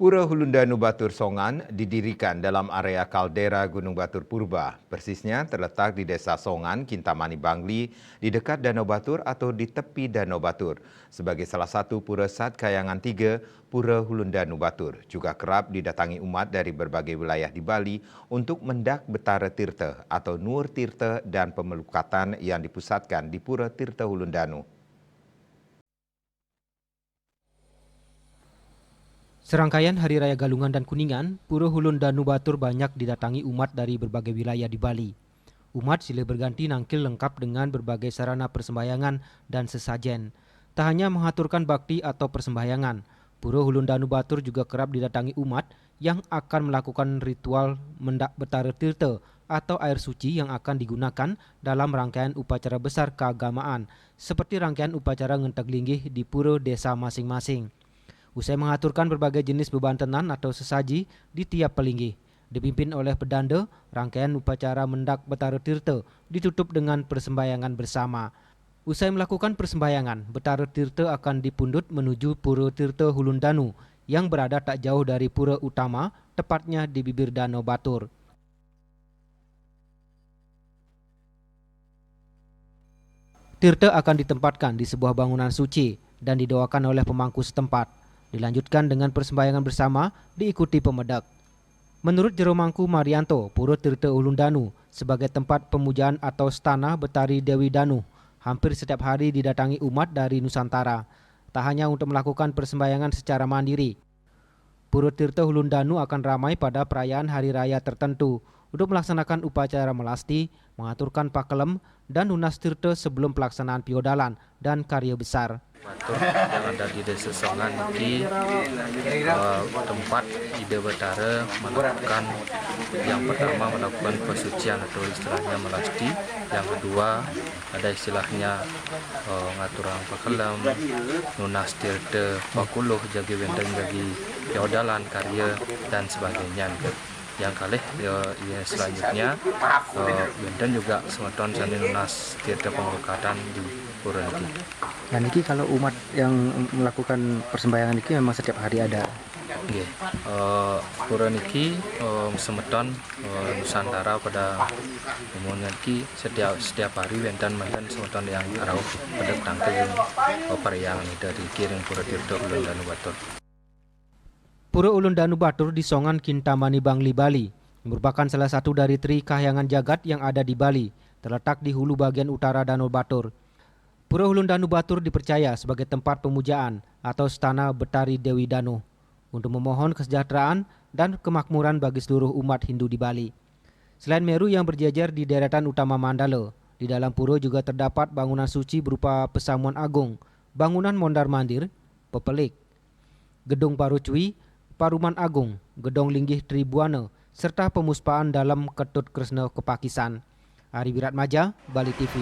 Pura Hulundanu Batur Songan didirikan dalam area kaldera Gunung Batur Purba. Persisnya terletak di Desa Songan, Kintamani Bangli, di dekat Danau Batur atau di tepi Danau Batur. Sebagai salah satu pura Sat Kayangan 3, Pura Hulundanu Batur juga kerap didatangi umat dari berbagai wilayah di Bali untuk mendak Betara Tirta atau Nur Tirta dan pemelukatan yang dipusatkan di Pura Tirta Hulundanu. Serangkaian Hari Raya Galungan dan Kuningan, Pura Hulundanu Batur banyak didatangi umat dari berbagai wilayah di Bali. Umat silih berganti nangkil lengkap dengan berbagai sarana persembahyangan dan sesajen. Tak hanya mengaturkan bakti atau persembahyangan, Pura Hulundanu Batur juga kerap didatangi umat yang akan melakukan ritual mendak Betara Tirta atau air suci yang akan digunakan dalam rangkaian upacara besar keagamaan, seperti rangkaian upacara ngentek linggih di pura desa masing-masing. Usai mengaturkan berbagai jenis bebantenan atau sesaji di tiap pelinggih, dipimpin oleh pedanda, rangkaian upacara mendak Betara Tirta ditutup dengan persembahyangan bersama. Usai melakukan persembahyangan, Betara Tirta akan dipundut menuju Pura Tirta Hulundanu yang berada tak jauh dari pura utama, tepatnya di bibir Danau Batur. Tirta akan ditempatkan di sebuah bangunan suci dan didoakan oleh pemangku setempat. Dilanjutkan dengan persembahyangan bersama diikuti pemedak. Menurut Jero Mangku Marianto, Pura Tirta Hulundanu sebagai tempat pemujaan atau stana Betari Dewi Danu hampir setiap hari didatangi umat dari Nusantara. Tak hanya untuk melakukan persembahyangan secara mandiri, Pura Tirta Hulundanu akan ramai pada perayaan hari raya tertentu untuk melaksanakan upacara melasti, mengaturkan pakelem, dan lunas tirta sebelum pelaksanaan piodalan dan karya besar. Batur yang ada di Desa Songan ini tempat Ide Betara melakukan yang pertama melakukan pesucian atau istilahnya melasti, yang kedua ada istilahnya ngaturang pakelam, nunas tirta, pakuluh jagi benteng jagi piodalan karya dan sebagainya. Yang kalih ya selanjutnya benten juga semeton sani nunas tirta pemberkatan di pura niki. Dan niki kalau umat yang melakukan persembahyangan niki memang setiap hari ada. Nggih. Pura niki semeton Nusantara pada umumnya niki setiap hari benten semeton yang arau pada tangke perayaan dari kiring Pura Tirta Hulundanu Batur. Pura Hulundanu Batur di Songan Kintamani Bangli, Bali, merupakan salah satu dari tri kahyangan jagat yang ada di Bali, terletak di hulu bagian utara Danau Batur. Pura Hulundanu Batur dipercaya sebagai tempat pemujaan atau stana Betari Dewi Danu untuk memohon kesejahteraan dan kemakmuran bagi seluruh umat Hindu di Bali. Selain Meru yang berjejer di deretan utama Mandala, di dalam pura juga terdapat bangunan suci berupa Pesamuan Agung, bangunan mondar mandir, pepelik, gedung Parucui, Paruman Agung, Gedong Linggih Tribuana, serta pemuspaan dalam Ketut Kresna Kepakisan. Ari Wiratmaja, Bali TV.